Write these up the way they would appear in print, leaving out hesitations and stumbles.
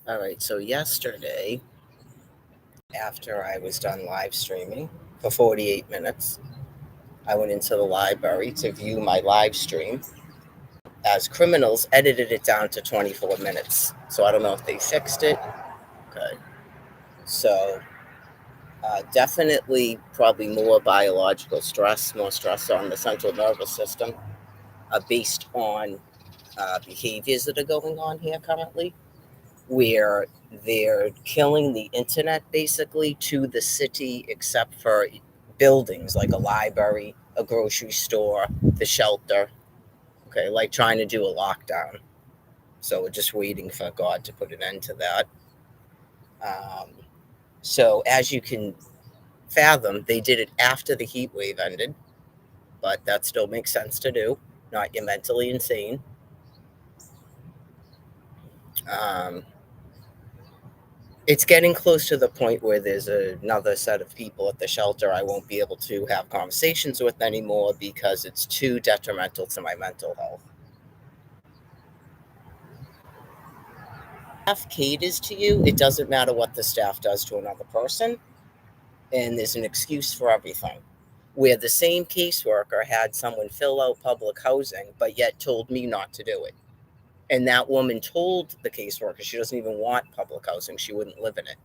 All right, so yesterday, after I was done live streaming for 48 minutes, I went into the library to view my live stream as criminals edited it down to 24 minutes. So I don't know if they fixed it. Okay. So definitely probably more biological stress, more stress on the central nervous system based on behaviors that are going on here currently, where they're killing the internet basically to the city, except for buildings like a library, a grocery store, the shelter. Okay, like trying to do a lockdown. So we're just waiting for God to put an end to that. Um, so as you can fathom, they did it after the heat wave ended, but that still makes sense to do. Not you're mentally insane. Um, it's getting close to the point where there's another set of people at the shelter I won't be able to have conversations with anymore because it's too detrimental to my mental health. Staff caters to you, it doesn't matter what the staff does to another person, and there's an excuse for everything. Where the same caseworker had someone fill out public housing, but yet told me not to do it. And that woman told the caseworker she doesn't even want public housing, she wouldn't live in it.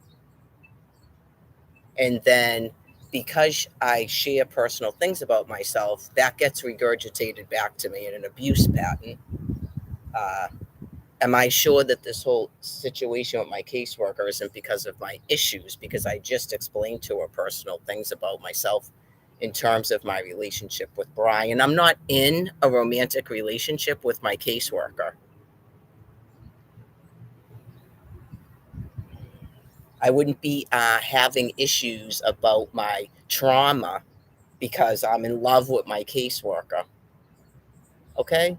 And then because I share personal things about myself, that gets regurgitated back to me in an abuse pattern. Uh, am I sure that this whole situation with my caseworker isn't because of my issues? Because I just explained to her personal things about myself in terms of my relationship with Brian. I'm not in a romantic relationship with my caseworker. I wouldn't be having issues about my trauma because I'm in love with my caseworker. Okay?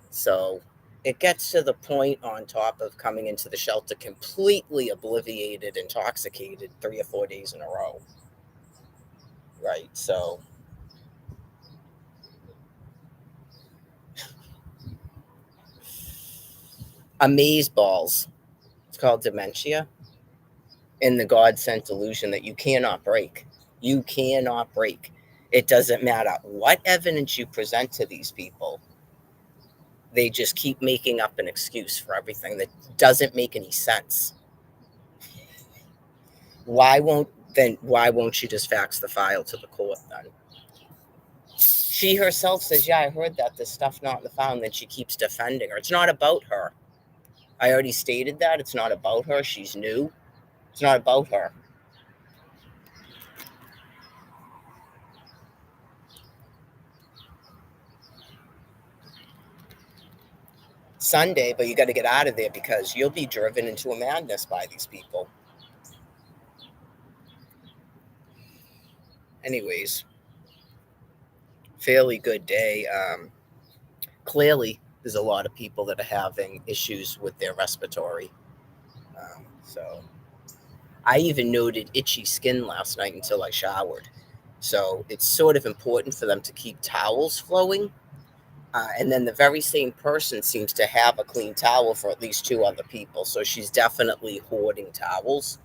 So it gets to the point on top of coming into the shelter completely obliviated, intoxicated 3 or 4 days in a row. Right? So amaze balls. It's called dementia. And the God sent delusion that you cannot break. You cannot break. It doesn't matter what evidence you present to these people. They just keep making up an excuse for everything that doesn't make any sense. Why won't you just fax the file to the court then? She herself says, yeah, I heard that this stuff not in the file, and then she keeps defending her. It's not about her. I already stated that. It's not about her. She's new. It's not about her. Sunday, but you got to get out of there because you'll be driven into a madness by these people. Anyways, fairly good day. Clearly, there's a lot of people that are having issues with their respiratory. So I even noted itchy skin last night until I showered. So it's sort of important for them to keep towels flowing. And then the very same person seems to have a clean towel for at least two other people. So she's definitely hoarding towels.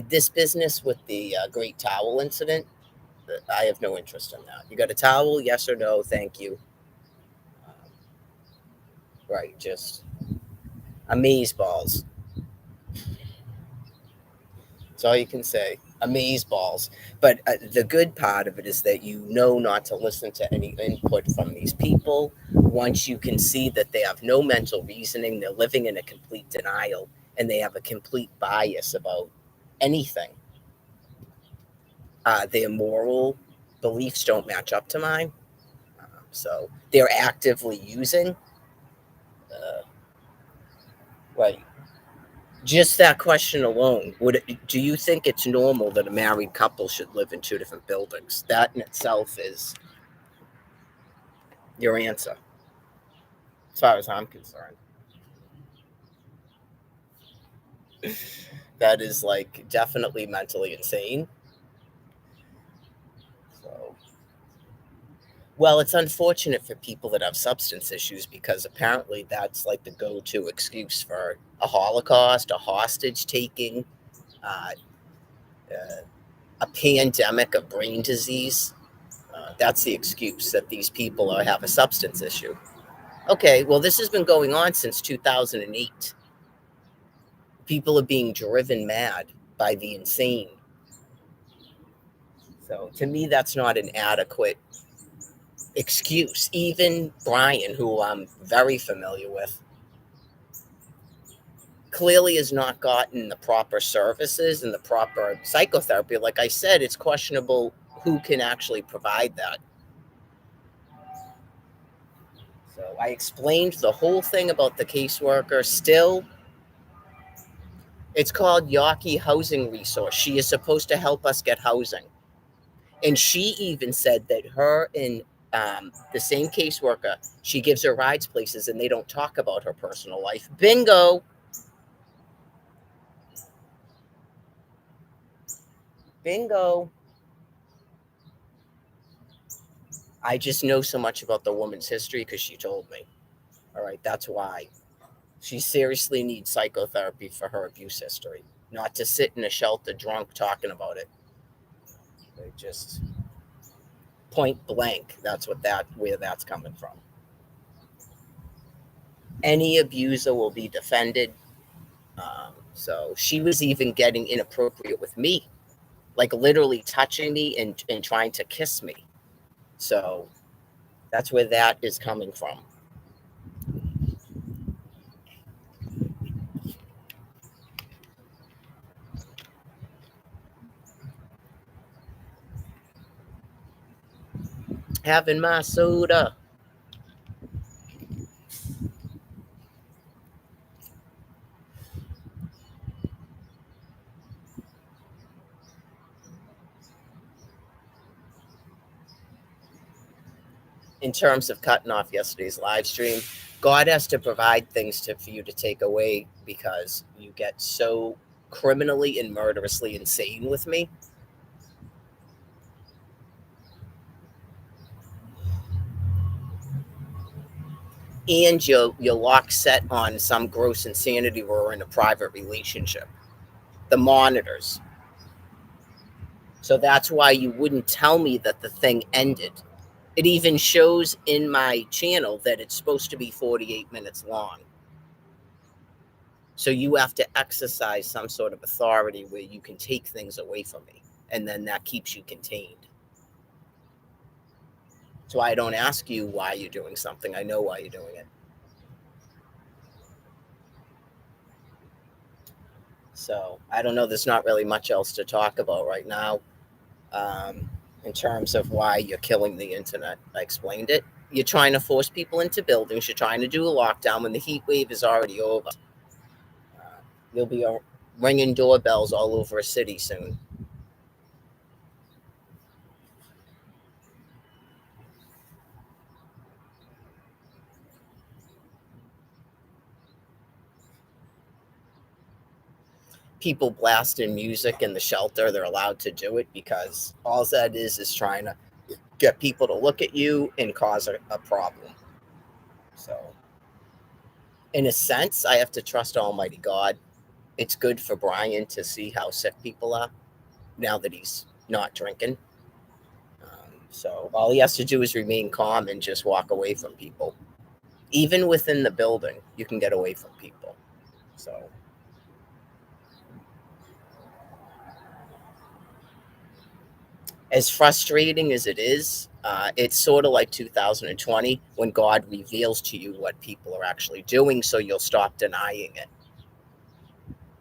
This business with the great towel incident, I have no interest in that. You got a towel? Yes or no? Thank you. Right, just amaze balls. That's all you can say. Amaze balls. But the good part of it is that you know not to listen to any input from these people. Once you can see that they have no mental reasoning, they're living in a complete denial, and they have a complete bias about anything. Their moral beliefs don't match up to mine. So they're actively using. Uh, right. Just that question alone, do you think it's normal that a married couple should live in two different buildings? That in itself is your answer, as far as I'm concerned. That is like definitely mentally insane. So Well, it's unfortunate for people that have substance issues because apparently that's like the go-to excuse for a Holocaust, a hostage taking, uh, uh, a pandemic of brain disease. That's the excuse that these people have a substance issue. Okay, well, this has been going on since 2008. People are being driven mad by the insane. So to me, that's not an adequate excuse. Even Brian, who I'm very familiar with, clearly has not gotten the proper services and the proper psychotherapy. Like I said, it's questionable who can actually provide that. So I explained the whole thing about the caseworker. Still, it's called Yawkey Housing Resource. She is supposed to help us get housing. And she even said that her and the same caseworker, she gives her rides places and they don't talk about her personal life. Bingo. Bingo. I just know so much about the woman's history because she told me. All right, that's why. She seriously needs psychotherapy for her abuse history, not to sit in a shelter drunk talking about it. They just point blank. That's where that's coming from. Any abuser will be defended. So she was even getting inappropriate with me, like literally touching me and trying to kiss me. So that's where that is coming from. Having my soda. In terms of cutting off yesterday's live stream, God has to provide things for you to take away because you get so criminally and murderously insane with me. And you're lock set on some gross insanity where we're in a private relationship. The monitors. So that's why you wouldn't tell me that the thing ended. It even shows in my channel that it's supposed to be 48 minutes long. So you have to exercise some sort of authority where you can take things away from me. And then that keeps you contained. So I don't ask you why you're doing something. I know why you're doing it. So I don't know. There's not really much else to talk about right now in terms of why you're killing the internet. I explained it. You're trying to force people into buildings. You're trying to do a lockdown when the heat wave is already over. You'll be ringing doorbells all over a city soon. People blasting music in the shelter, they're allowed to do it because all that is trying to get people to look at you and cause a problem. So, in a sense, I have to trust Almighty God. It's good for Brian to see how sick people are now that he's not drinking. So, all he has to do is remain calm and just walk away from people. Even within the building, you can get away from people. So, as frustrating as it is, it's sort of like 2020 when God reveals to you what people are actually doing, so you'll stop denying it,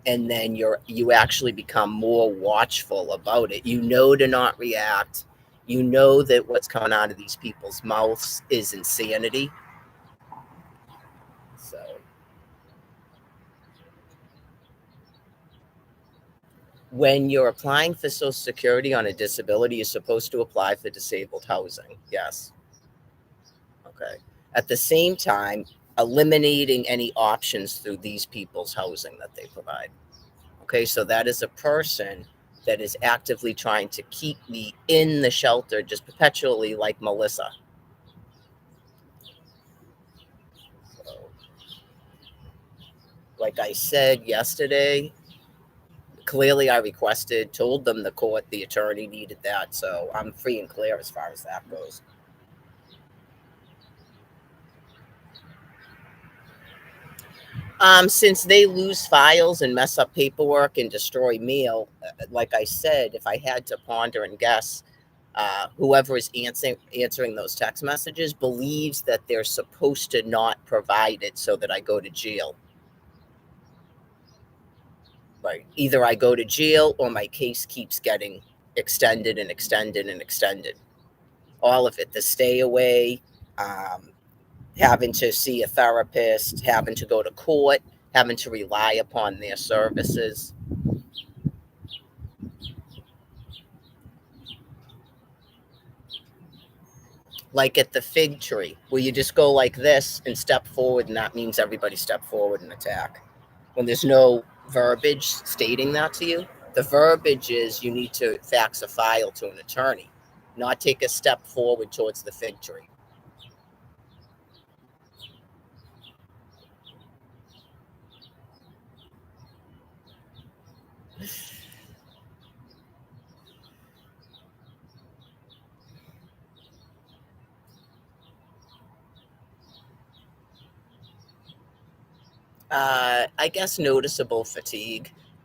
and then you actually become more watchful about it. You know to not react. You know that what's coming out of these people's mouths is insanity. So when you're applying for Social Security on a disability, you're supposed to apply for disabled housing. Yes. Okay. At the same time, eliminating any options through these people's housing that they provide. Okay, so that is a person that is actively trying to keep me in the shelter just perpetually, like Melissa. Like I said yesterday, clearly I requested, told them the court, the attorney needed that. So I'm free and clear as far as that goes. Since they lose files and mess up paperwork and destroy mail, like I said, if I had to ponder and guess, whoever is answering those text messages believes that they're supposed to not provide it so that I go to jail. Right. Either I go to jail or my case keeps getting extended and extended and extended. All of it, the stay away, um, having to see a therapist, having to go to court, having to rely upon their services. Like at the fig tree, where you just go like this and step forward, and that means everybody step forward and attack. When there's no verbiage stating that to you, the verbiage is you need to fax a file to an attorney, not take a step forward towards the fig tree. I guess noticeable fatigue.